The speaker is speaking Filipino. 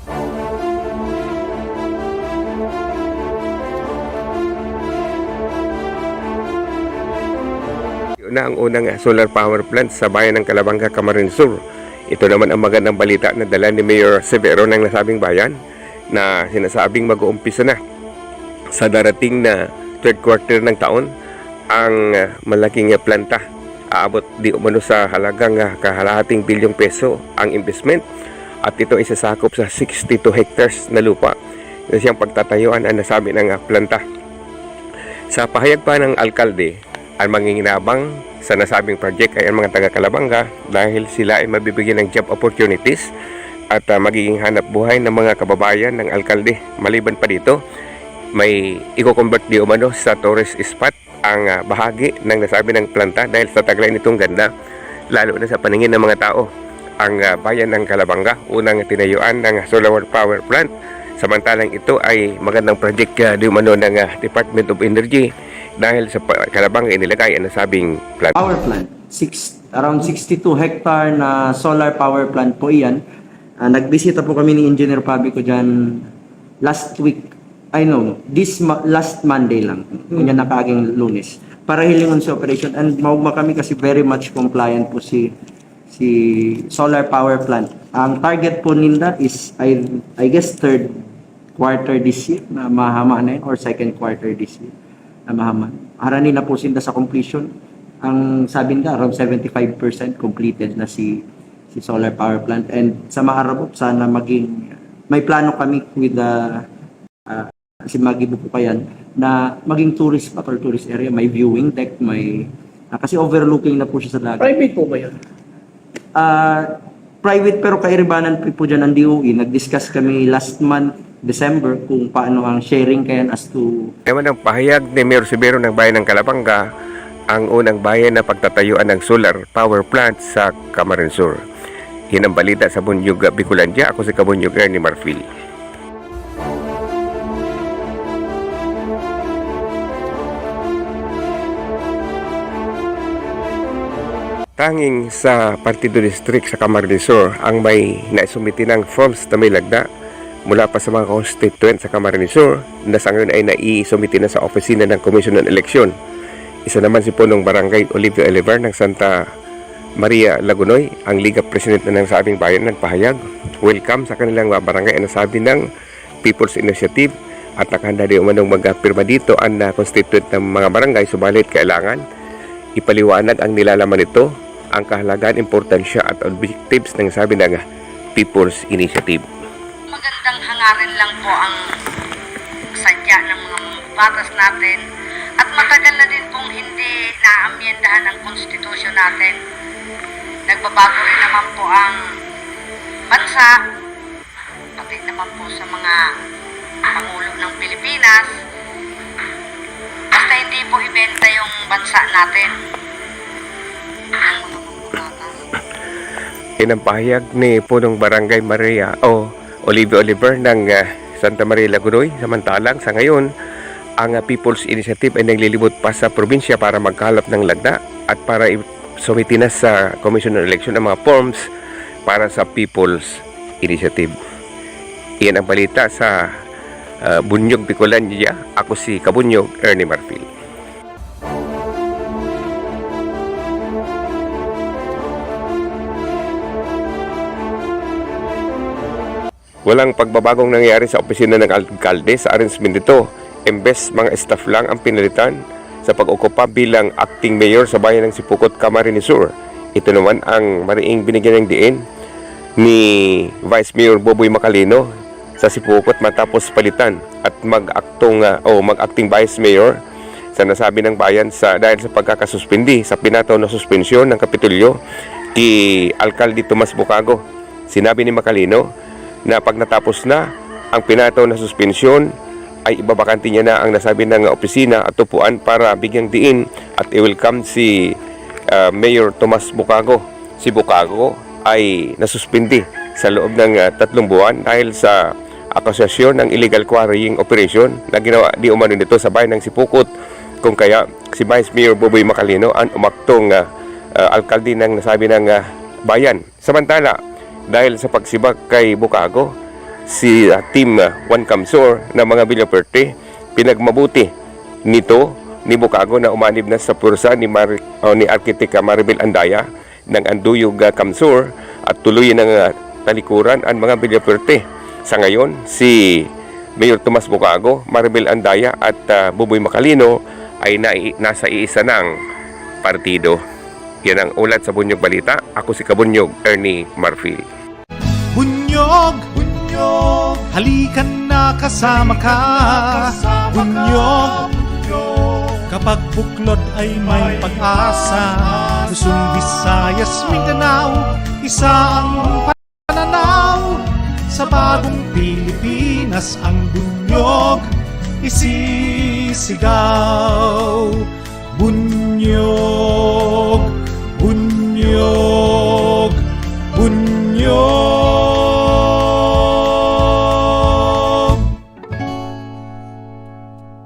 Na ang unang solar power plant sa bayan ng Calabanga, Camarines Sur. Ito naman ang magandang balita na dala ni Mayor Severo ng nasabing bayan na sinasabing mag-uumpisa na sa darating na third quarter ng taon ang malaking planta. Aabot di umano sa halagang kahalahating bilyong peso ang investment at ito ay sasakop sa 62 hectares na lupa na siyang pagtatayuan ang nasabi ng planta. Sa pahayag pa ng alkalde, ang manginginabang sa nasabing project ay ang mga taga Calabanga dahil sila ay mabibigyan ng job opportunities at magiging hanap buhay ng mga kababayan ng alkalde. Maliban pa dito, may i-convert di umano sa tourist spot ang bahagi ng nasabi ng planta dahil sa taglay nitong ganda, lalo na sa paningin ng mga tao. Ang bayan ng Calabanga, unang tinayuan ng solar power plant, samantalang ito ay magandang project di umano ng Department of Energy dahil sa Calabanga inilagay ang nasabing plant. Power plant, around 62 hectare na solar power plant po iyan. Nagbisita po kami ni Engineer Pabi ko dyan last week. Last Monday lang. Kunya nakaaging Lunes. Para hilingon sa operation. And maugma kami kasi very much compliant po si solar power plant. Ang target po nila is I guess third quarter this year na mahama na yun, or second quarter this year na mahama. Harani na po sila sa completion. Ang sabi nila around 75% completed na si solar power plant. And sa maharap sana maging may plano kami with si Maggie Bupukayan na maging tourist spot or tourist area, may viewing deck, may kasi overlooking na po siya sa dagat. Private po ba yun? Private pero kairibanan po dyan ng DOE. Nag-discuss kami last month, December, kung paano ang sharing kayan as to... Naman ang pahayag ni Mayor Severo ng bayan ng Calabanga, ang unang bayan na pagtatayuan ng solar power plant sa Camarines Sur. Yan ang balita sa Bunyog, Bicolandia. Ako si Kabunyog Ernie Marfil. Tanging sa Partido District sa Camarines Sur ang may naisumiti ng forms na may lagda mula pa sa mga constituent sa Camarines Sur na sa ngayon ay naisumiti na sa opisina ng Commission on Election. Isa naman si Punong Barangay Olivio Eliver ng Santa Maria Lagunoy, ang Liga President na ng sabing bayan ng pahayag. Welcome sa kanilang barangay ang nasabi ng People's Initiative at nakahanda din umanong magpirma dito ang constituent ng mga barangay, subalit kailangan ipaliwanag ang nilalaman nito, ang kahalagaan, importansya at objectives ng sabi ng People's Initiative. Magandang hangarin lang po ang sadya ng mga batas natin at matagal na din pong hindi naamyendahan ang konstitusyon natin. Nagbabago rin naman po ang bansa, pati naman po sa mga pangulo ng Pilipinas. Basta hindi po ibenta yung bansa natin. Pinampahayag ni Punong Barangay Maria Olivio Oliver ng Santa Maria Lagunoy. Samantalang sa ngayon, ang People's Initiative ay naglilibot pa sa probinsya para magkalap ng lagda at para sumiti na sa Commission on Election ang mga forms para sa People's Initiative. Iyan ang balita sa Bunyog, Bicolandia. Ako si Kabunyog Ernie Marfil. Walang pagbabagong nangyari sa opisina ng alkalde sa arrangement nito. Imbes mga staff lang ang pinalitan sa pag-okupa bilang acting mayor sa bayan ng Sipukot, Camarines Sur. Ito naman ang mariing binigyan ng diin ni Vice Mayor Boboy Macalino sa Sipukot matapos palitan at mag-acting Vice Mayor sa nasabi ng bayan dahil sa pagkakasuspindi sa pinataw na suspensyon ng Kapitolyo kay Alkalde Tomas Bucago. Sinabi ni Macalino na pag natapos na ang pinataw na suspensyon ay ibabakante niya na ang nasabi ng opisina at upuan para bigyang diin at i-welcome si Mayor Tomas Bucago. Si Bucago ay nasuspindi sa loob ng 3 buwan dahil sa akusasyon ng illegal quarrying operation na ginawa di umano nito sa bayan ng Sipukot, kung kaya si Vice Mayor Boboy Macalino ang umaktong alkalde ng nasabi ng bayan. Samantala, dahil sa pagsibak kay Bucago, si Team Juan Camsor na mga Villaperte, pinagmabuti nito ni Bukago na umanib na sa pursa ni Arkitek Maribel Andaya ng Anduyog Camsor at tuluyan ng talikuran ang mga Villaperte. Sa ngayon, si Mayor Tomas Bukago, Maribel Andaya at Buboy Macalino ay nasa iisa ng partido. Yan ang ulat sa Bunyog Balita. Ako si Kabunyog, Ernie Marfil. Bunyog, bunyog, halikan na kasama ka. Bunyog, kapag buklod ay may pag-asa. Luzon, Visayas, Mindanao, isa ang pananaw. Sa bagong Pilipinas ang bunyog isisigaw.